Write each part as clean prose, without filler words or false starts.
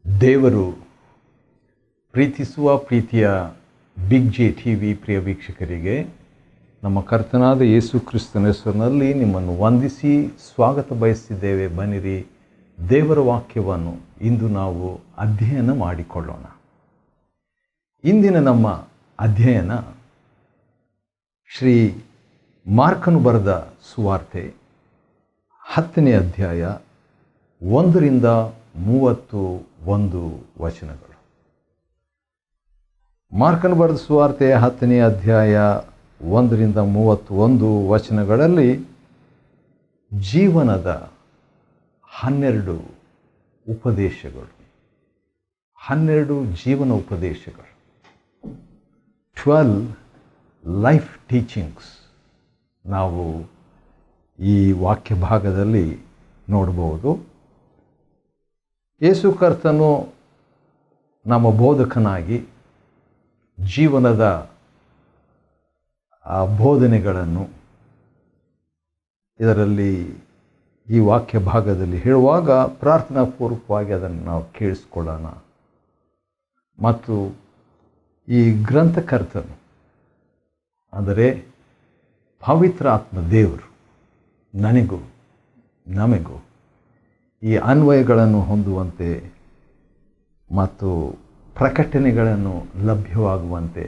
ದೇವರು ಪ್ರೀತಿಸುವ ಪ್ರೀತಿಯ ಬಿಗ್ ಜೆ ಟಿ ವಿ ಪ್ರಿಯ ವೀಕ್ಷಕರಿಗೆ ನಮ್ಮ ಕರ್ತನಾದ ಯೇಸು ಕ್ರಿಸ್ತನ ಹೆಸರಿನಲ್ಲಿ ನಿಮ್ಮನ್ನು ವಂದಿಸಿ ಸ್ವಾಗತ ಬಯಸಿದ್ದೇವೆ. ಬನ್ನಿರಿ, ದೇವರ ವಾಕ್ಯವನ್ನು ಇಂದು ನಾವು ಅಧ್ಯಯನ ಮಾಡಿಕೊಳ್ಳೋಣ. ಇಂದಿನ ನಮ್ಮ ಅಧ್ಯಯನ ಶ್ರೀ ಮಾರ್ಕನು ಬರೆದ ಸುವಾರ್ತೆ 10ನೇ ಅಧ್ಯಾಯ 1ರಿಂದ 31 ವಚನಗಳು. ಮಾರ್ಕನು ಬರೆದ ಸುವಾರ್ತೆ 10ನೇ ಅಧ್ಯಾಯ 1ರಿಂದ 31 ವಚನಗಳಲ್ಲಿ ಜೀವನದ 12 ಉಪದೇಶಗಳು, 12 ಜೀವನ ಉಪದೇಶಗಳು, 12 ಲೈಫ್ ಟೀಚಿಂಗ್ಸ್ ನಾವು ಈ ವಾಕ್ಯ ಭಾಗದಲ್ಲಿ ನೋಡಬಹುದು. ಯೇಸು ಕರ್ತನು ನಮ್ಮ ಬೋಧಕನಾಗಿ ಜೀವನದ ಬೋಧನೆಗಳನ್ನು ಇದರಲ್ಲಿ ಈ ವಾಕ್ಯ ಭಾಗದಲ್ಲಿ ಹೇಳುವಾಗ ಪ್ರಾರ್ಥನಾಪೂರ್ವಕವಾಗಿ ಅದನ್ನು ನಾವು ಕೇಳಿಸ್ಕೊಳ್ಳೋಣ. ಮತ್ತು ಈ ಗ್ರಂಥಕರ್ತನು ಅಂದರೆ ಪವಿತ್ರ ಆತ್ಮ ದೇವರು ನನಗೂ ನಮಗೂ ಈ ಅನ್ವಯಗಳನ್ನು ಹೊಂದುವಂತೆ ಮತ್ತು ಪ್ರಕಟಣೆಗಳನ್ನು ಲಭ್ಯವಾಗುವಂತೆ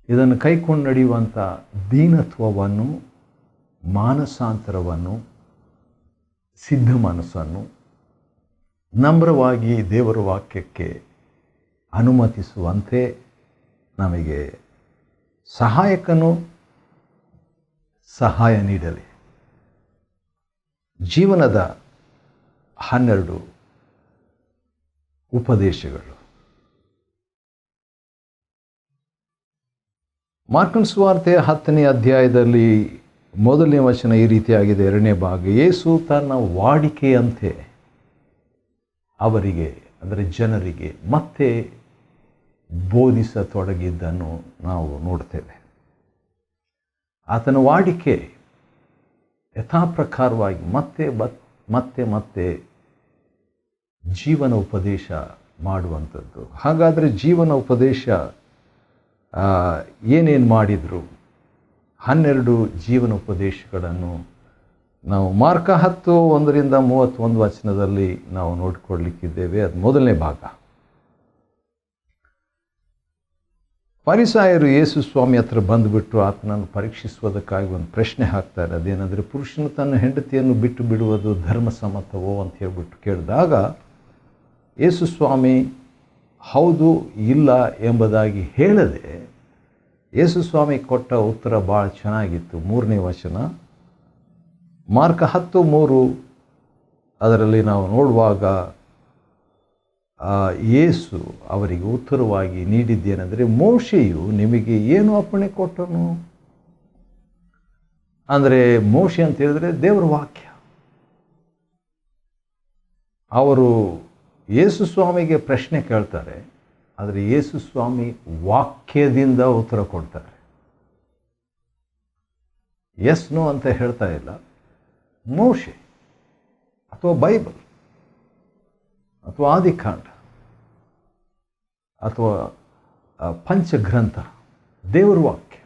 ಇದನ್ನು ಕೈಕೊಂಡು ನಡೆಯುವಂಥ ದೀನತ್ವವನ್ನು, ಮಾನಸಾಂತರವನ್ನು, ಸಿದ್ಧ ಮನಸ್ಸನ್ನು ನಮ್ರವಾಗಿ ದೇವರ ವಾಕ್ಯಕ್ಕೆ ಅನುಮತಿಸುವಂತೆ ನಮಗೆ ಸಹಾಯಕನು ಸಹಾಯ ನೀಡಲಿ. ಜೀವನದ 12 ಉಪದೇಶಗಳು. ಮಾರ್ಕನ ಸುವಾರ್ತೆ 10ನೇ ಅಧ್ಯಾಯದಲ್ಲಿ 1ನೇ ವಚನ ಈ ರೀತಿಯಾಗಿದೆ. 2ನೇ ಭಾಗ, ಯೇಸು ತನ್ನ ವಾಡಿಕೆಯಂತೆ ಅವರಿಗೆ ಅಂದರೆ ಜನರಿಗೆ ಮತ್ತೆ ಬೋಧಿಸತೊಡಗಿದ್ದನ್ನು ನಾವು ನೋಡ್ತೇವೆ. ಆತನ ವಾಡಿಕೆ ಯಥಾಪ್ರಕಾರವಾಗಿ ಮತ್ತೆ ಜೀವನ ಉಪದೇಶ ಮಾಡುವಂಥದ್ದು. ಹಾಗಾದರೆ ಜೀವನ ಉಪದೇಶ ಏನೇನು ಮಾಡಿದರು? 12 ಜೀವನ ಉಪದೇಶಗಳನ್ನು ನಾವು ಮಾರ್ಕ 10 1ರಿಂದ 31 ವಚನದಲ್ಲಿ ನಾವು ನೋಡಿಕೊಳ್ಳಲಿಕ್ಕಿದ್ದೇವೆ. ಅದು 1ನೇ ಭಾಗ. ಫರಿಸಾಯರು ಯೇಸು ಸ್ವಾಮಿ ಹತ್ರ ಬಂದುಬಿಟ್ಟು ಆತನನ್ನು ಪರೀಕ್ಷಿಸುವುದಕ್ಕಾಗಿ ಒಂದು ಪ್ರಶ್ನೆ ಹಾಕ್ತಾರೆ. ಅದೇನೆಂದರೆ, ಪುರುಷನು ತನ್ನ ಹೆಂಡತಿಯನ್ನು ಬಿಟ್ಟು ಬಿಡುವುದು ಧರ್ಮಸಮ್ಮತವೋ ಅಂತ ಹೇಳ್ಬಿಟ್ಟು ಕೇಳಿದಾಗ ಯೇಸು ಸ್ವಾಮಿ ಹೌದು ಇಲ್ಲ ಎಂಬುದಾಗಿ ಹೇಳದೆ ಯೇಸು ಸ್ವಾಮಿ ಕೊಟ್ಟ ಉತ್ತರ ಭಾಳ ಚೆನ್ನಾಗಿತ್ತು. 3ನೇ ವಚನ ಮಾರ್ಕ 10:3 ಅದರಲ್ಲಿ ನಾವು ನೋಡುವಾಗ ಯೇಸು ಅವರಿಗೆ ಉತ್ತರವಾಗಿ ನೀಡಿದ್ದೇನೆಂದರೆ, ಮೋಶೆಯು ನಿಮಗೆ ಏನು ಅಪ್ಪಣೆ ಕೊಟ್ಟನು? ಅಂದರೆ ಮೋಶೆ ಅಂತ ಹೇಳಿದ್ರೆ ದೇವರ ವಾಕ್ಯ. ಅವರು ಯೇಸು ಸ್ವಾಮಿಗೆ ಪ್ರಶ್ನೆ ಕೇಳ್ತಾರೆ, ಆದರೆ ಯೇಸು ಸ್ವಾಮಿ ವಾಕ್ಯದಿಂದ ಉತ್ತರ ಕೊಡ್ತಾರೆ. ಎಸ್ ನೋ ಅಂತ ಹೇಳ್ತಾ ಇಲ್ಲ. ಮೋಶೆ ಅಥವಾ ಬೈಬಲ್ ಅಥವಾ ಆದಿಕಾಂಡ ಅಥವಾ ಪಂಚಗ್ರಂಥ ದೇವರ ವಾಕ್ಯ.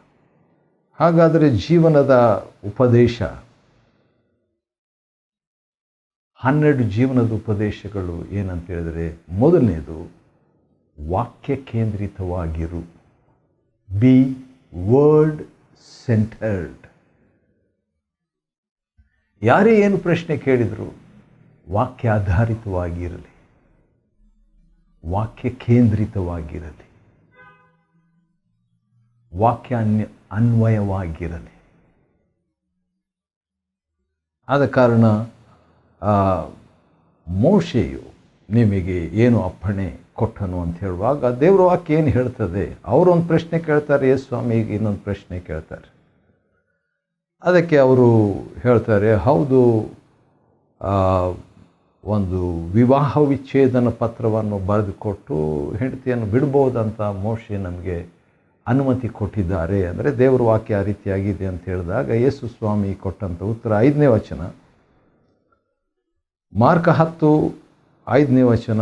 ಹಾಗಾದರೆ ಜೀವನದ ಉಪದೇಶ 12 ಜೀವನದ ಉಪದೇಶಗಳು ಏನಂತ ಹೇಳಿದರೆ, 1ನೇದು ವಾಕ್ಯ ಕೇಂದ್ರಿತವಾಗಿರು. B word centred. ಯಾರೇ ಏನು ಪ್ರಶ್ನೆ ಕೇಳಿದರು ವಾಕ್ಯ ಆಧಾರಿತವಾಗಿರಲಿ, ವಾಕ್ಯ ಕೇಂದ್ರಿತವಾಗಿರಲಿ, ವಾಕ್ಯ ಅನ್ವಯವಾಗಿರಲಿ. ಆದ ಕಾರಣ ಮೋಶೆಯು ನಿಮಗೆ ಏನು ಅಪ್ಪಣೆ ಕೊಟ್ಟನು ಅಂತ ಹೇಳುವಾಗ ದೇವರ ವಾಕ್ಯ ಏನು ಹೇಳ್ತದೆ? ಅವರೊಂದು ಪ್ರಶ್ನೆ ಕೇಳ್ತಾರೆ, ಯೇಸು ಸ್ವಾಮಿಗೆ ಇನ್ನೊಂದು ಪ್ರಶ್ನೆ ಕೇಳ್ತಾರೆ. ಅದಕ್ಕೆ ಅವರು ಹೇಳ್ತಾರೆ, ಹೌದು, ಒಂದು ವಿವಾಹ ವಿಚ್ಛೇದನ ಪತ್ರವನ್ನು ಬರೆದುಕೊಟ್ಟು ಹೆಂಡತಿಯನ್ನು ಬಿಡ್ಬೋದಂತ ಮೋಶೆ ನಮಗೆ ಅನುಮತಿ ಕೊಟ್ಟಿದ್ದಾರೆ. ಅಂದರೆ ದೇವರ ವಾಕ್ಯ ಆ ರೀತಿಯಾಗಿದೆ ಅಂತ ಹೇಳಿದಾಗ ಯೇಸು ಸ್ವಾಮಿ ಕೊಟ್ಟಂಥ ಉತ್ತರ 5ನೇ ವಚನ ಮಾರ್ಕ 10 5ನೇ ವಚನ,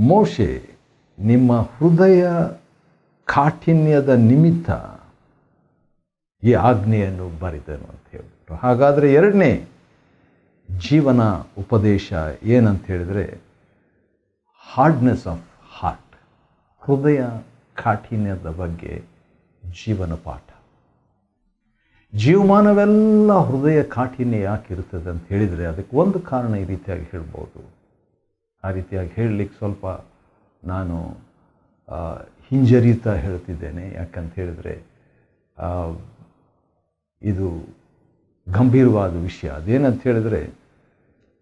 ಮೋಶೆ ನಿಮ್ಮ ಹೃದಯ ಕಾಠಿಣ್ಯದ ನಿಮಿತ್ತ ಈ ಆಜ್ಞೆಯನ್ನು ಬರೆದನು ಅಂತ ಹೇಳ್ಬಿಟ್ಟು. ಹಾಗಾದರೆ 2ನೇ ಜೀವನ ಉಪದೇಶ ಏನಂತ ಹೇಳಿದರೆ ಹಾರ್ಡ್ನೆಸ್ ಆಫ್ ಹಾರ್ಟ್, ಹೃದಯ ಕಾಠಿಣ್ಯದ ಬಗ್ಗೆ ಜೀವನ ಪಾಠ. ಜೀವಮಾನವೆಲ್ಲ ಹೃದಯ ಕಾಠಿಣ್ಯ ಯಾಕಿರ್ತದೆ ಅಂತ ಹೇಳಿದರೆ ಅದಕ್ಕೆ ಒಂದು ಕಾರಣ ಈ ರೀತಿಯಾಗಿ ಹೇಳ್ಬೋದು. ಆ ರೀತಿಯಾಗಿ ಹೇಳಲಿಕ್ಕೆ ಸ್ವಲ್ಪ ನಾನು ಹಿಂಜರಿತಾ ಹೇಳ್ತಿದ್ದೇನೆ. ಯಾಕಂತ ಹೇಳಿದರೆ ಇದು ಗಂಭೀರವಾದ ವಿಷಯ. ಅದೇನಂತ ಹೇಳಿದರೆ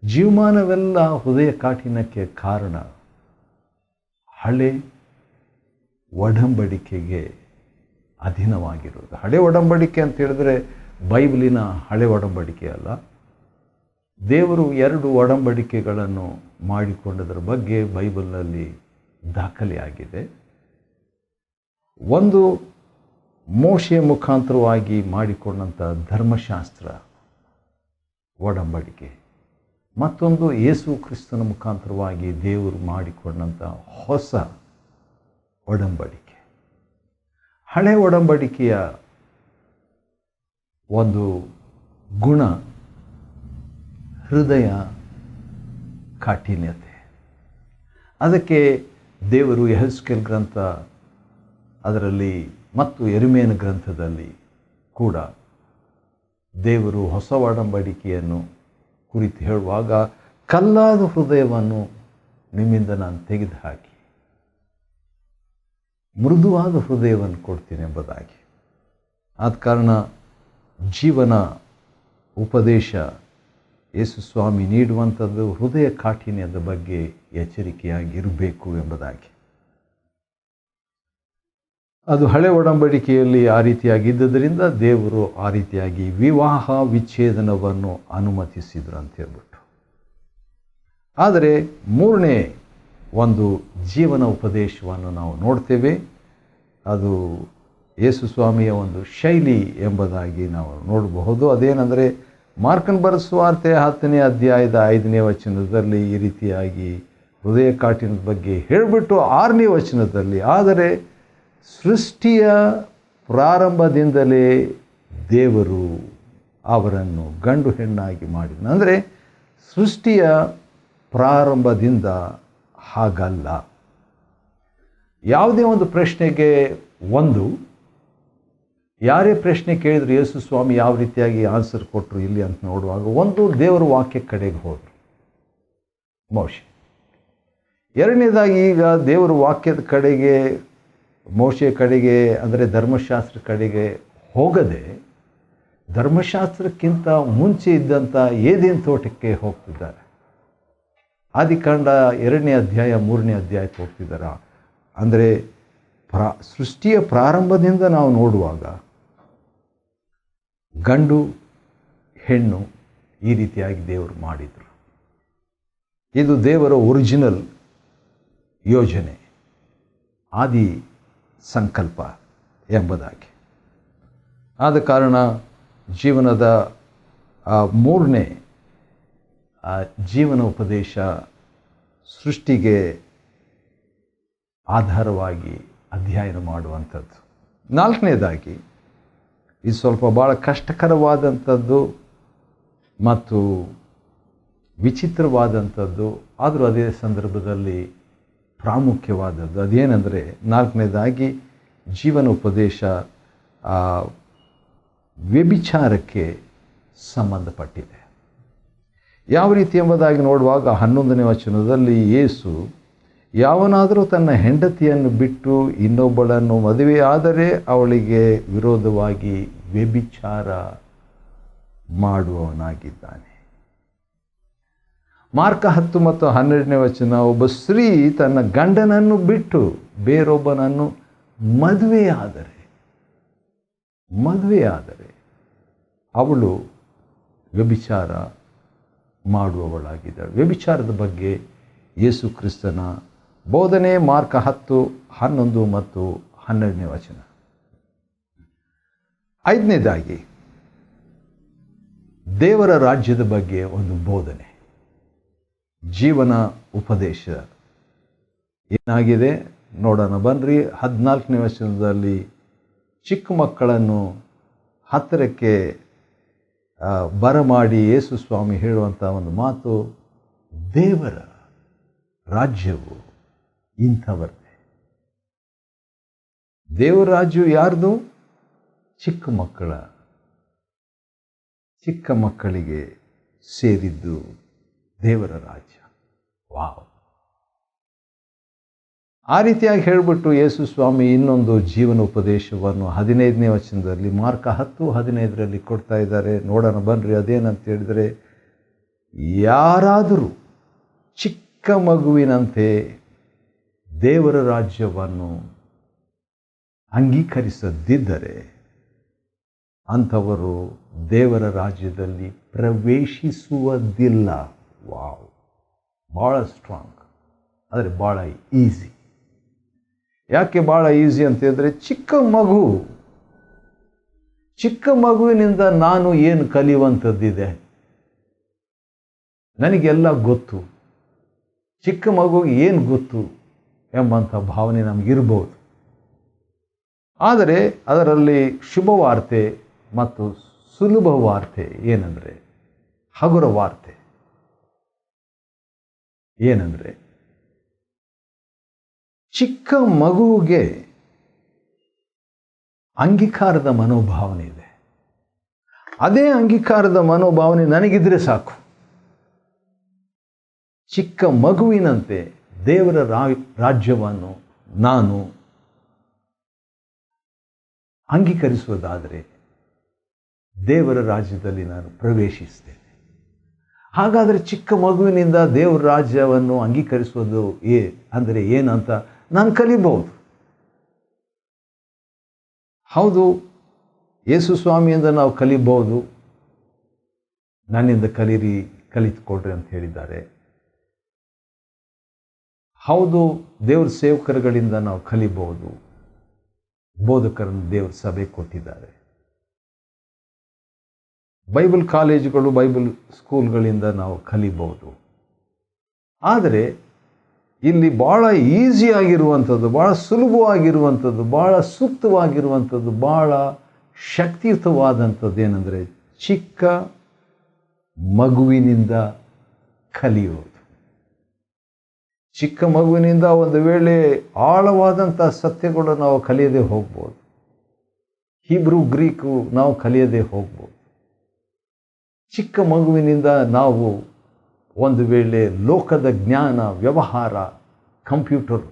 ಜೀವಮಾನವೆಲ್ಲ ಹೃದಯ ಕಾಠಿಣ್ಯಕ್ಕೆ ಕಾರಣ ಹಳೆ ಒಡಂಬಡಿಕೆಗೆ ಅಧೀನವಾಗಿರುವುದು. ಹಳೆ ಒಡಂಬಡಿಕೆ ಅಂತ ಹೇಳಿದ್ರೆ ಬೈಬಲಿನ ಹಳೆ ಒಡಂಬಡಿಕೆ ಅಲ್ಲ. ದೇವರು 2 ಒಡಂಬಡಿಕೆಗಳನ್ನು ಮಾಡಿಕೊಂಡದರ ಬಗ್ಗೆ ಬೈಬಲ್ನಲ್ಲಿ ದಾಖಲೆಯಾಗಿದೆ. ಒಂದು ಮೋಶೆ ಮುಖಾಂತರವಾಗಿ ಮಾಡಿಕೊಂಡಂಥ ಧರ್ಮಶಾಸ್ತ್ರ ಒಡಂಬಡಿಕೆ, ಮತ್ತೊಂದು ಯೇಸು ಕ್ರಿಸ್ತನ ಮುಖಾಂತರವಾಗಿ ದೇವರು ಮಾಡಿಕೊಂಡಂಥ ಹೊಸ ಒಡಂಬಡಿಕೆ. ಹಳೆ ಒಡಂಬಡಿಕೆಯ ಒಂದು ಗುಣ ಹೃದಯ ಕಾಠಿಣ್ಯತೆ. ಅದಕ್ಕೆ ದೇವರು ಯೆಹೆಜ್ಕೇಲ್ ಗ್ರಂಥ ಅದರಲ್ಲಿ ಮತ್ತು ಯೆರೆಮೀಯನ ಗ್ರಂಥದಲ್ಲಿ ಕೂಡ ದೇವರು ಹೊಸ ಒಡಂಬಡಿಕೆಯನ್ನು ಕುರಿತು ಹೇಳುವಾಗ ಕಲ್ಲಾದ ಹೃದಯವನ್ನು ನಿಮ್ಮಿಂದ ನಾನು ತೆಗೆದುಹಾಕಿ ಮೃದುವಾದ ಹೃದಯವನ್ನು ಕೊಡ್ತೀನಿ ಎಂಬುದಾಗಿ. ಆದ ಕಾರಣ ಜೀವನ ಉಪದೇಶ ಯೇಸು ಸ್ವಾಮಿ ನೀಡುವಂಥದ್ದು ಹೃದಯ ಕಾಠಿಣ್ಯದ ಬಗ್ಗೆ ಎಚ್ಚರಿಕೆಯಾಗಿರಬೇಕು ಎಂಬುದಾಗಿ. ಅದು ಹಳೆ ಒಡಂಬಡಿಕೆಯಲ್ಲಿ ಆ ರೀತಿಯಾಗಿದ್ದರಿಂದ ದೇವರು ಆ ರೀತಿಯಾಗಿ ವಿವಾಹ ವಿಚ್ಛೇದನವನ್ನು ಅನುಮತಿಸಿದರು ಅಂತ ಹೇಳ್ಬಿಟ್ಟು. ಆದರೆ 3ನೇ ಒಂದು ಜೀವನ ಉಪದೇಶವನ್ನು ನಾವು ನೋಡ್ತೇವೆ. ಅದು ಯೇಸು ಸ್ವಾಮಿಯ ಒಂದು ಶೈಲಿ ಎಂಬುದಾಗಿ ನಾವು ನೋಡಬಹುದು. ಅದೇನೆಂದರೆ ಮಾರ್ಕನ ಬರೆದ ಸುವಾರ್ತೆ 10ನೇ ಅಧ್ಯಾಯದ 5ನೇ ವಚನದಲ್ಲಿ ಈ ರೀತಿಯಾಗಿ ಹೃದಯ ಕಾಠಿಣ್ಯದ ಬಗ್ಗೆ ಹೇಳಿಬಿಟ್ಟು 6ನೇ ವಚನದಲ್ಲಿ, ಆದರೆ ಸೃಷ್ಟಿಯ ಪ್ರಾರಂಭದಿಂದಲೇ ದೇವರು ಅವರನ್ನು ಗಂಡು ಹೆಣ್ಣಾಗಿ ಮಾಡಿದನು. ಅಂದರೆ ಸೃಷ್ಟಿಯ ಪ್ರಾರಂಭದಿಂದ ಹಾಗಲ್ಲ. ಯಾವುದೇ ಒಂದು ಪ್ರಶ್ನೆಗೆ ಯಾರೇ ಪ್ರಶ್ನೆ ಕೇಳಿದ್ರು ಯೇಸು ಸ್ವಾಮಿ ಯಾವ ರೀತಿಯಾಗಿ ಆನ್ಸರ್ ಕೊಟ್ಟರು ಇಲ್ಲಿ ಅಂತ ನೋಡುವಾಗ, ಒಂದು ದೇವರ ವಾಕ್ಯ ಕಡೆಗೆ ಹೋದರು ಮೋಶೆ. 2ನೇದಾಗಿ ಈಗ ದೇವರ ವಾಕ್ಯದ ಕಡೆಗೆ ಮೋಶೆ ಕಡೆಗೆ ಅಂದರೆ ಧರ್ಮಶಾಸ್ತ್ರ ಕಡೆಗೆ ಹೋಗದೆ ಧರ್ಮಶಾಸ್ತ್ರಕ್ಕಿಂತ ಮುಂಚೆ ಇದ್ದಂಥ ಏದೇನು ತೋಟಕ್ಕೆ ಹೋಗ್ತಿದ್ದಾರೆ. ಆದಿಕಾಂಡ 2ನೇ ಅಧ್ಯಾಯ 3ನೇ ಅಧ್ಯಾಯಕ್ಕೆ ಹೋಗ್ತಿದ್ದಾರೆ. ಅಂದರೆ ಸೃಷ್ಟಿಯ ಪ್ರಾರಂಭದಿಂದ ನಾವು ನೋಡುವಾಗ ಗಂಡು ಹೆಣ್ಣು ಈ ರೀತಿಯಾಗಿ ದೇವರು ಮಾಡಿದರು. ಇದು ದೇವರ ಒರಿಜಿನಲ್ ಯೋಜನೆ, ಆದಿ ಸಂಕಲ್ಪ ಎಂಬುದಾಗಿ. ಆದ ಕಾರಣ ಜೀವನದ 3ನೇ ಜೀವನ ಉಪದೇಶ ಸೃಷ್ಟಿಗೆ ಆಧಾರವಾಗಿ ಅಧ್ಯಯನ ಮಾಡುವಂಥದ್ದು. 4ನೇದಾಗಿ ಇದು ಸ್ವಲ್ಪ ಭಾಳ ಕಷ್ಟಕರವಾದಂಥದ್ದು ಮತ್ತು ವಿಚಿತ್ರವಾದಂಥದ್ದು, ಆದರೂ ಅದೇ ಸಂದರ್ಭದಲ್ಲಿ ಪ್ರಾಮುಖ್ಯವಾದದ್ದು. ಅದೇನೆಂದರೆ 4ನೇದಾಗಿ ಜೀವನ ಉಪದೇಶ ವ್ಯಭಿಚಾರಕ್ಕೆ ಸಂಬಂಧಪಟ್ಟಿದೆ. ಯಾವ ರೀತಿ ಎಂಬುದಾಗಿ ನೋಡುವಾಗ 11ನೇ ವಚನದಲ್ಲಿ ಯೇಸು, ಯಾವನಾದರೂ ತನ್ನ ಹೆಂಡತಿಯನ್ನು ಬಿಟ್ಟು ಇನ್ನೊಬ್ಬಳನ್ನು ಮದುವೆಯಾದರೆ ಅವಳಿಗೆ ವಿರೋಧವಾಗಿ ವ್ಯಭಿಚಾರ ಮಾಡುವವನಾಗಿದ್ದಾನೆ. ಮಾರ್ಕ 10 ಮತ್ತು 12ನೇ ವಚನ, ಒಬ್ಬ ಸ್ತ್ರೀ ತನ್ನ ಗಂಡನನ್ನು ಬಿಟ್ಟು ಬೇರೊಬ್ಬನನ್ನು ಮದುವೆಯಾದರೆ ಅವಳು ವ್ಯಭಿಚಾರ ಮಾಡುವವಳಾಗಿದ್ದಾಳೆ. ವ್ಯಭಿಚಾರದ ಬಗ್ಗೆ ಯೇಸು ಕ್ರಿಸ್ತನ ಬೋಧನೆ ಮಾರ್ಕ 10, 11 ಮತ್ತು 12ನೇ ವಚನ. 5ನೇದಾಗಿ ದೇವರ ರಾಜ್ಯದ ಬಗ್ಗೆ ಒಂದು ಬೋಧನೆ. ಜೀವನ ಉಪದೇಶ ಏನಾಗಿದೆ ನೋಡೋಣ ಬನ್ನಿರಿ. 14ನೇ ವಚನದಲ್ಲಿ ಚಿಕ್ಕ ಮಕ್ಕಳನ್ನು ಹತ್ತಿರಕ್ಕೆ ಬರಮಾಡಿ ಯೇಸು ಸ್ವಾಮಿ ಹೇಳುವಂಥ ಒಂದು ಮಾತು, ದೇವರ ರಾಜ್ಯವು ಇಂಥವರದೇ. ದೇವರ ರಾಜ್ಯವು ಯಾರ್ದು? ಚಿಕ್ಕ ಮಕ್ಕಳಿಗೆ ಸೇರಿದ್ದು ದೇವರ ರಾಜ್ಯ. ವಾವ್! ಆ ರೀತಿಯಾಗಿ ಹೇಳಿಬಿಟ್ಟು ಯೇಸು ಸ್ವಾಮಿ ಇನ್ನೊಂದು ಜೀವನ ಉಪದೇಶವನ್ನು 15ನೇ ವಚನದಲ್ಲಿ ಮಾರ್ಕ 10:15 ಕೊಡ್ತಾ ಇದ್ದಾರೆ. ನೋಡೋಣ ಬನ್ನಿರಿ. ಅದೇನಂತ ಹೇಳಿದರೆ, ಯಾರಾದರೂ ಚಿಕ್ಕ ಮಗುವಿನಂತೆ ದೇವರ ರಾಜ್ಯವನ್ನು ಅಂಗೀಕರಿಸದಿದ್ದರೆ ಅಂಥವರು ದೇವರ ರಾಜ್ಯದಲ್ಲಿ ಪ್ರವೇಶಿಸುವುದಿಲ್ಲ. ವಾವ್! ಭಾಳ ಸ್ಟ್ರಾಂಗ್, ಆದರೆ ಭಾಳ ಈಸಿ. ಯಾಕೆ ಭಾಳ ಈಸಿ ಅಂತ ಹೇಳಿದ್ರೆ, ಚಿಕ್ಕ ಮಗುವಿನಿಂದ ನಾನು ಏನು ಕಲಿಯುವಂಥದ್ದಿದೆ? ನನಗೆಲ್ಲ ಗೊತ್ತು. ಚಿಕ್ಕ ಮಗುವಿಗೆ ಏನು ಗೊತ್ತು ಎಂಬಂಥ ಭಾವನೆ ನಮಗಿರ್ಬೋದು. ಆದರೆ ಅದರಲ್ಲಿ ಶುಭವಾರ್ತೆ ಮತ್ತು ಸುಲಭ ವಾರ್ತೆ ಏನಂದರೆ, ಹಗುರ ವಾರ್ತೆ ಏನಂದರೆ, ಚಿಕ್ಕ ಮಗುವಿಗೆ ಅಂಗೀಕಾರದ ಮನೋಭಾವನೆ ಇದೆ. ಅದೇ ಅಂಗೀಕಾರದ ಮನೋಭಾವನೆ ನನಗಿದ್ರೆ ಸಾಕು. ಚಿಕ್ಕ ಮಗುವಿನಂತೆ ದೇವರ ರಾಜ್ಯವನ್ನು ನಾನು ಅಂಗೀಕರಿಸುವುದಾದರೆ ದೇವರ ರಾಜ್ಯದಲ್ಲಿ ನಾನು ಪ್ರವೇಶಿಸ್ತೇನೆ. ಹಾಗಾದರೆ ಚಿಕ್ಕ ಮಗುವಿನಿಂದ ದೇವರ ರಾಜ್ಯವನ್ನು ಅಂಗೀಕರಿಸುವುದು ಅಂದರೆ ಏನಂತ ನಾನು ಕಲಿಬಹುದು. ಹೌದು, ಯೇಸು ಸ್ವಾಮಿಯಿಂದ ನಾವು ಕಲಿಬಹುದು. ನನ್ನಿಂದ ಕಲಿತುಕೊಡ್ರಿ ಅಂತ ಹೇಳಿದ್ದಾರೆ. ಹೌದು, ದೇವ್ರ ಸೇವಕರುಗಳಿಂದ ನಾವು ಕಲಿಬಹುದು. ಬೋಧಕರನ್ನು ದೇವ್ರ ಸಭೆ ಕೊಟ್ಟಿದ್ದಾರೆ. ಬೈಬಲ್ ಕಾಲೇಜುಗಳು, ಬೈಬಲ್ ಸ್ಕೂಲ್ಗಳಿಂದ ನಾವು ಕಲಿಬಹುದು. ಆದರೆ ಇಲ್ಲಿ ಭಾಳ ಈಸಿಯಾಗಿರುವಂಥದ್ದು, ಭಾಳ ಸುಲಭವಾಗಿರುವಂಥದ್ದು, ಭಾಳ ಸೂಕ್ತವಾಗಿರುವಂಥದ್ದು, ಭಾಳ ಶಕ್ತಿಯುತವಾದಂಥದ್ದು ಏನಂದರೆ ಚಿಕ್ಕ ಮಗುವಿನಿಂದ ಕಲಿಯೋದು. ಚಿಕ್ಕ ಮಗುವಿನಿಂದ ಒಂದು ವೇಳೆ ಆಳವಾದಂಥ ಸತ್ಯಗಳು ನಾವು ಕಲಿಯದೆ ಹೋಗ್ಬೋದು. ಹೀಬ್ರೂ ಗ್ರೀಕು ನಾವು ಕಲಿಯದೆ ಹೋಗ್ಬೋದು. ಚಿಕ್ಕ ಮಗುವಿನಿಂದ ನಾವು ಒಂದು ವೇಳೆ ಲೋಕದ ಜ್ಞಾನ, ವ್ಯವಹಾರ, ಕಂಪ್ಯೂಟರ್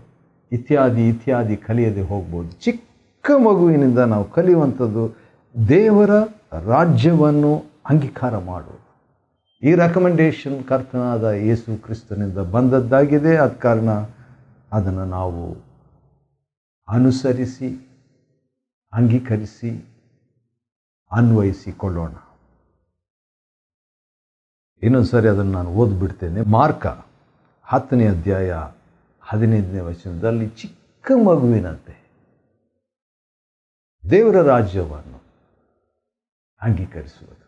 ಇತ್ಯಾದಿ ಕಲಿಯದೆ ಹೋಗ್ಬೋದು. ಚಿಕ್ಕ ಮಗುವಿನಿಂದ ನಾವು ಕಲಿಯುವಂಥದ್ದು ದೇವರ ರಾಜ್ಯವನ್ನು ಅಂಗೀಕಾರ ಮಾಡೋದು. ಈ ರೆಕಮೆಂಡೇಶನ್ ಕರ್ತನಾದ ಯೇಸು ಕ್ರಿಸ್ತನಿಂದ ಬಂದದ್ದಾಗಿದೆ. ಆದ ಕಾರಣ ಅದನ್ನು ನಾವು ಅನುಸರಿಸಿ, ಅಂಗೀಕರಿಸಿ, ಅನ್ವಯಿಸಿಕೊಳ್ಳೋಣ. ಇನ್ನೊಂದು ಸರಿ ಅದನ್ನು ನಾನು ಓದ್ಬಿಡ್ತೇನೆ. ಮಾರ್ಕ 10ನೇ ಅಧ್ಯಾಯ 15ನೇ ವಚನದಲ್ಲಿ ಚಿಕ್ಕ ಮಗುವಿನಂತೆ ದೇವರ ರಾಜ್ಯವನ್ನು ಅಂಗೀಕರಿಸುವುದು.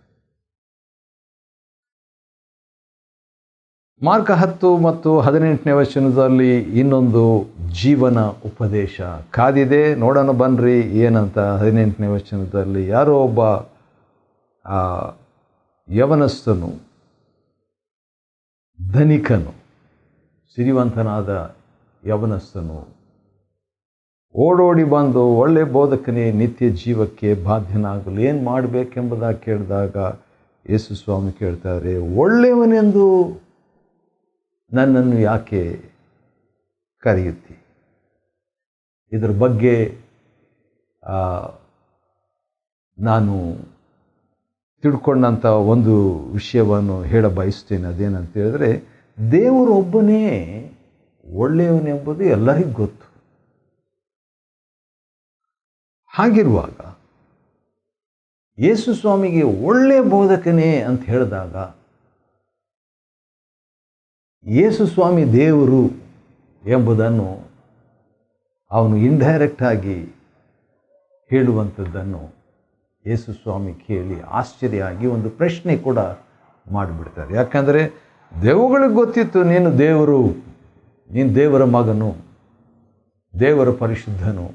ಮಾರ್ಕ 10 ಮತ್ತು 18ನೇ ವಚನದಲ್ಲಿ ಇನ್ನೊಂದು ಜೀವನ ಉಪದೇಶ ಕಾದಿದೆ. ನೋಡೋಣ ಬನ್ನಿರಿ ಏನಂತ. 18ನೇ ವಚನದಲ್ಲಿ ಯಾರೋ ಒಬ್ಬ ಯವನಸ್ಥನು, ಧನಿಕನು, ಸಿರಿವಂತನಾದ ಯವನಸ್ಥನು ಓಡೋಡಿ ಬಂದು, ಒಳ್ಳೆ ಬೋಧಕನೇ, ನಿತ್ಯ ಜೀವಕ್ಕೆ ಬಾಧ್ಯನಾಗಲು ಏನು ಮಾಡಬೇಕೆಂಬುದಾಗಿ ಕೇಳಿದಾಗ ಯೇಸು ಸ್ವಾಮಿ ಕೇಳ್ತಾರೆ, ಒಳ್ಳೆಯವನೆಂದು ನನ್ನನ್ನು ಯಾಕೆ ಕರೆಯುತ್ತಿ? ಇದರ ಬಗ್ಗೆ ನಾನು ತಿಳ್ಕೊಂಡಂಥ ಒಂದು ವಿಷಯವನ್ನು ಹೇಳ ಬಯಸ್ತೇನೆ. ಅದೇನಂತ ಹೇಳಿದ್ರೆ, ದೇವರೊಬ್ಬನೇ ಒಳ್ಳೆಯವನೆಂಬುದು ಎಲ್ಲರಿಗೂ ಗೊತ್ತು. ಹಾಗಿರುವಾಗ ಯೇಸು ಸ್ವಾಮಿಗೆ ಒಳ್ಳೆಯ ಬೋಧಕನೇ ಅಂತ ಹೇಳಿದಾಗ ಯೇಸು ಸ್ವಾಮಿ ದೇವರು ಎಂಬುದನ್ನು ಅವನು ಇಂಡೈರೆಕ್ಟ್ ಆಗಿ ಹೇಳುವಂಥದ್ದನ್ನು ಯೇಸು ಸ್ವಾಮಿ ಕೇಳಿ ಆಶ್ಚರ್ಯ ಆಗಿ ಒಂದು ಪ್ರಶ್ನೆ ಕೂಡ ಮಾಡಿಬಿಡ್ತಾರೆ. ಯಾಕಂದರೆ ದೆವ್ವಗಳಿಗೆ ಗೊತ್ತಿತ್ತು ನೀನು ದೇವರು, ನೀನು ದೇವರ ಮಗನು, ದೇವರ ಪರಿಶುದ್ಧನು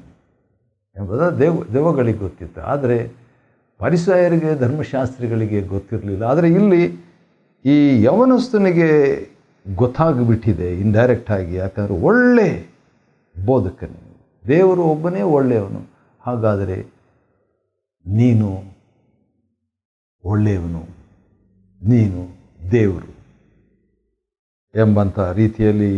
ಎಂಬುದು ದೆವ್ವಗಳಿಗೆ ಗೊತ್ತಿತ್ತು. ಆದರೆ ಫರಿಸಾಯರಿಗೆ, ಧರ್ಮಶಾಸ್ತ್ರಿಗಳಿಗೆ ಗೊತ್ತಿರಲಿಲ್ಲ. ಆದರೆ ಇಲ್ಲಿ ಈ ಯವನಸ್ಥನಿಗೆ ಗೊತ್ತಾಗಿಬಿಟ್ಟಿದೆ ಇಂಡೈರೆಕ್ಟಾಗಿ. ಯಾಕಂದರೆ ಒಳ್ಳೆ ಬೋಧಕನು, ದೇವರು ಒಬ್ಬನೇ ಒಳ್ಳೆಯವನು. ಹಾಗಾದರೆ ನೀನು ಒಳ್ಳೆಯವನು, ನೀನು ದೇವರು ಎಂಬಂಥ ರೀತಿಯಲ್ಲಿ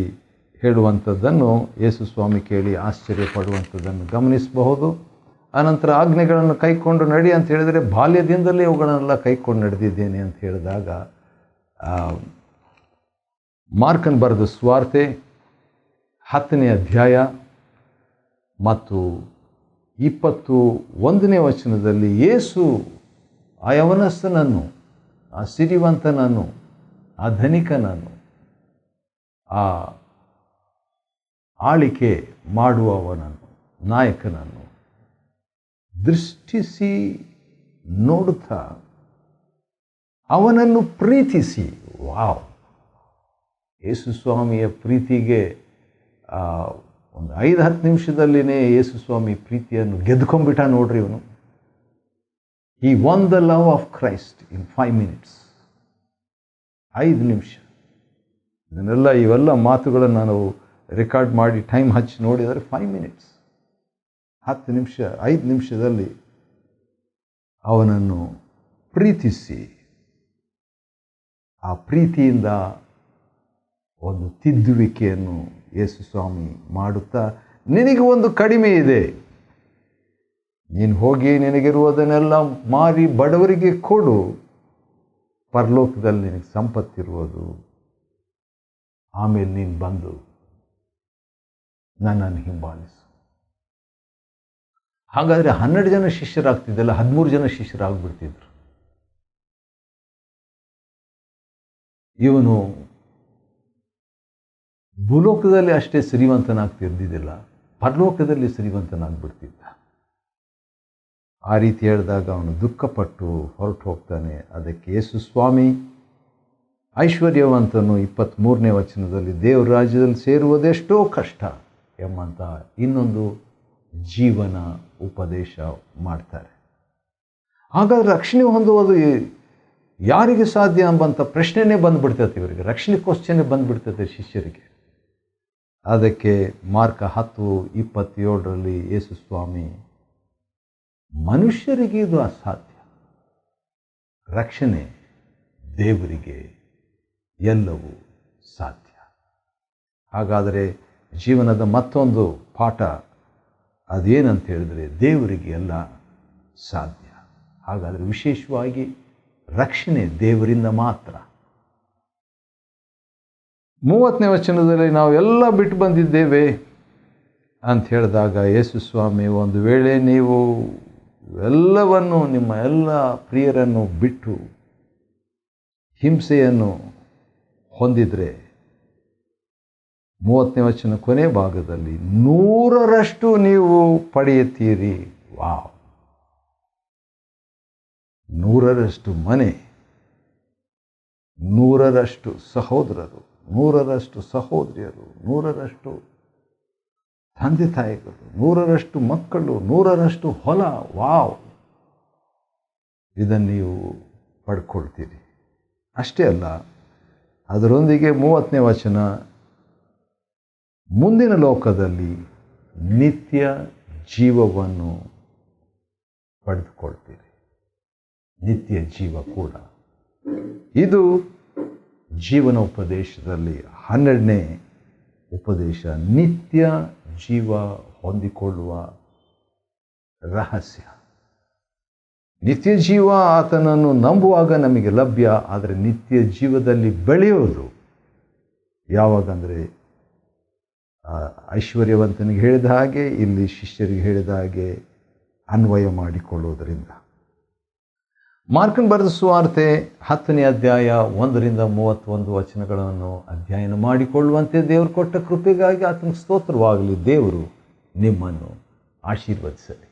ಹೇಳುವಂಥದ್ದನ್ನು ಯೇಸು ಸ್ವಾಮಿ ಕೇಳಿ ಆಶ್ಚರ್ಯಪಡುವಂಥದ್ದನ್ನು ಗಮನಿಸಬಹುದು. ಆನಂತರ ಆಜ್ಞೆಗಳನ್ನು ಕೈಕೊಂಡು ನಡಿ ಅಂತ ಹೇಳಿದರೆ ಬಾಲ್ಯದಿಂದಲೇ ಅವುಗಳನ್ನೆಲ್ಲ ಕೈಕೊಂಡು ನಡೆದಿದ್ದೇನೆ ಅಂತ ಹೇಳಿದಾಗ, ಮಾರ್ಕನ್ ಬರೆದ ಸುವಾರ್ತೆ 10ನೇ ಅಧ್ಯಾಯ ಮತ್ತು 21ನೇ ವಚನದಲ್ಲಿ ಯೇಸು ಆ ಯವನಸ್ಥನನ್ನು, ಆ ಸಿರಿವಂತನನ್ನು, ಆ ಧನಿಕನನ್ನು, ಆ ಆಳಿಕೆ ಮಾಡುವವನನ್ನು, ನಾಯಕನನ್ನು ದೃಷ್ಟಿಸಿ ನೋಡುತ್ತಾ ಅವನನ್ನು ಪ್ರೀತಿಸಿ, ವಾವ್, ಯೇಸು ಸ್ವಾಮಿಯ ಪ್ರೀತಿಗೆ ಒಂದು 5-10 ನಿಮಿಷದಲ್ಲಿನೇ ಯೇಸು ಸ್ವಾಮಿ ಪ್ರೀತಿಯನ್ನು ಗೆದ್ಕೊಂಡ್ಬಿಟ್ಟ ನೋಡ್ರಿ ಇವನು. He won the love of Christ in 5 minutes. 5 ನಿಮಿಷ. ಇವೆಲ್ಲ ಮಾತುಗಳನ್ನು ನಾವು ರೆಕಾರ್ಡ್ ಮಾಡಿ ಟೈಮ್ ಹಚ್ಚಿ ನೋಡಿದರೆ 5 ಮಿನಿಟ್ಸ್, 10 ನಿಮಿಷ, 5 ನಿಮಿಷದಲ್ಲಿ ಅವನನ್ನು ಪ್ರೀತಿಸಿ, ಆ ಪ್ರೀತಿಯಿಂದ ಒಂದು ತಿದ್ದುವಿಕೆಯನ್ನು ಯೇಸು ಸ್ವಾಮಿ ಮಾಡುತ್ತಾ, ನಿನಗೆ ಒಂದು ಕಡಿಮೆ ಇದೆ, ನೀನು ಹೋಗಿ ನಿನಗಿರುವುದನ್ನೆಲ್ಲ ಮಾರಿ ಬಡವರಿಗೆ ಕೊಡು, ಪರಲೋಕದಲ್ಲಿ ನಿನಗೆ ಸಂಪತ್ತಿರುವುದು, ಆಮೇಲೆ ನೀನು ಬಂದು ನನ್ನನ್ನು ಹಿಂಬಾಲಿಸು. ಹಾಗಾದರೆ 12 ಜನ ಶಿಷ್ಯರಾಗ್ತಿದ್ದಲ್ಲ, 13 ಜನ ಶಿಷ್ಯರಾಗ್ಬಿಡ್ತಿದ್ರು. ಇವನು ಭೂಲೋಕದಲ್ಲಿ ಅಷ್ಟೇ ಶ್ರೀಮಂತನಾಗ್ತಿರ್ದಿದ್ದಿಲ್ಲ, ಪರಲೋಕದಲ್ಲಿ ಶ್ರೀಮಂತನಾಗ್ಬಿಡ್ತಿದ್ದ. ಆ ರೀತಿ ಹೇಳಿದಾಗ ಅವನು ದುಃಖಪಟ್ಟು ಹೊರಟು ಹೋಗ್ತಾನೆ. ಅದಕ್ಕೆ ಯೇಸು ಸ್ವಾಮಿ ಐಶ್ವರ್ಯವಂತನು 23ನೇ ವಚನದಲ್ಲಿ ದೇವರ ರಾಜ್ಯದಲ್ಲಿ ಸೇರುವುದೆಷ್ಟೋ ಕಷ್ಟ ಎಂಬಂಥ ಇನ್ನೊಂದು ಜೀವನ ಉಪದೇಶ ಮಾಡ್ತಾರೆ. ಹಾಗಾದ್ರೆ ರಕ್ಷಣೆ ಹೊಂದುವುದು ಯಾರಿಗೆ ಸಾಧ್ಯ ಎಂಬಂಥ ಪ್ರಶ್ನೆನೇ ಬಂದುಬಿಡ್ತೈತೆ ಇವರಿಗೆ, ರಕ್ಷಣೆ ಕ್ವಶ್ಚನ್ನೇ ಬಂದುಬಿಡ್ತೈತೆ ಶಿಷ್ಯರಿಗೆ. ಅದಕ್ಕೆ ಮಾರ್ಕ 10:27 ಯೇಸು ಸ್ವಾಮಿ, ಮನುಷ್ಯರಿಗೆ ಇದು ಅಸಾಧ್ಯ, ರಕ್ಷಣೆ ದೇವರಿಗೆ ಎಲ್ಲವೂ ಸಾಧ್ಯ. ಹಾಗಾದರೆ ಜೀವನದ ಮತ್ತೊಂದು ಪಾಠ ಅದೇನಂತ ಹೇಳಿದರೆ, ದೇವರಿಗೆ ಎಲ್ಲ ಸಾಧ್ಯ. ಹಾಗಾದರೆ ವಿಶೇಷವಾಗಿ ರಕ್ಷಣೆ ದೇವರಿಂದ ಮಾತ್ರ. 30ನೇ ವಚನದಲ್ಲಿ ನಾವು ಎಲ್ಲ ಬಿಟ್ಟು ಬಂದಿದ್ದೇವೆ ಅಂತ ಹೇಳಿದಾಗ ಯೇಸು ಸ್ವಾಮಿ, ಒಂದು ವೇಳೆ ನೀವು ಎಲ್ಲವನ್ನು, ನಿಮ್ಮ ಎಲ್ಲ ಪ್ರಿಯರನ್ನು ಬಿಟ್ಟು ಹಿಂಸೆಯನ್ನು ಹೊಂದಿದರೆ, 30ನೇ ವಚನ ಕೊನೆ ಭಾಗದಲ್ಲಿ 100ರಷ್ಟು ನೀವು ಪಡೆಯುತ್ತೀರಿ. ವಾವ್, 100ರಷ್ಟು ಮನೆ, 100ರಷ್ಟು ಸಹೋದರರು, 100ರಷ್ಟು ಸಹೋದರಿಯರು, 100ರಷ್ಟು ತಂದೆ ತಾಯಿಗಳು, 100ರಷ್ಟು ಮಕ್ಕಳು, 100ರಷ್ಟು ಹೊಲ. ವಾವ್, ಇದನ್ನು ನೀವು ಪಡ್ಕೊಳ್ತೀರಿ. ಅಷ್ಟೇ ಅಲ್ಲ, ಅದರೊಂದಿಗೆ 30ನೇ ವಚನ, ಮುಂದಿನ ಲೋಕದಲ್ಲಿ ನಿತ್ಯ ಜೀವವನ್ನು ಪಡೆದುಕೊಳ್ತೀರಿ. ನಿತ್ಯ ಜೀವ ಕೂಡ. ಇದು ಜೀವನ ಉಪದೇಶದಲ್ಲಿ 12ನೇ ಉಪದೇಶ, ನಿತ್ಯ ಜೀವ ಹೊಂದಿಕೊಳ್ಳುವ ರಹಸ್ಯ. ನಿತ್ಯ ಜೀವ ಆತನನ್ನು ನಂಬುವಾಗ ನಮಗೆ ಲಭ್ಯ. ಆದರೆ ನಿತ್ಯ ಜೀವದಲ್ಲಿ ಬೆಳೆಯೋದು ಯಾವಾಗಂದರೆ, ಐಶ್ವರ್ಯವಂತನಿಗೆ ಹೇಳಿದ ಹಾಗೆ, ಇಲ್ಲಿ ಶಿಷ್ಯರಿಗೆ ಹೇಳಿದ ಹಾಗೆ ಅನ್ವಯ ಮಾಡಿಕೊಳ್ಳುವುದರಿಂದ. ಮಾರ್ಕನ್ ಬರೆದ ಸುವಾರ್ತೆ 10ನೇ ಅಧ್ಯಾಯ 1-31 ವಚನಗಳನ್ನು ಅಧ್ಯಯನ ಮಾಡಿಕೊಳ್ಳುವಂತೆ ದೇವರು ಕೊಟ್ಟ ಕೃಪೆಗಾಗಿ ಆತನಿಗೆ ಸ್ತೋತ್ರವಾಗಲಿ. ದೇವರು ನಿಮ್ಮನ್ನು ಆಶೀರ್ವದಿಸಲಿ.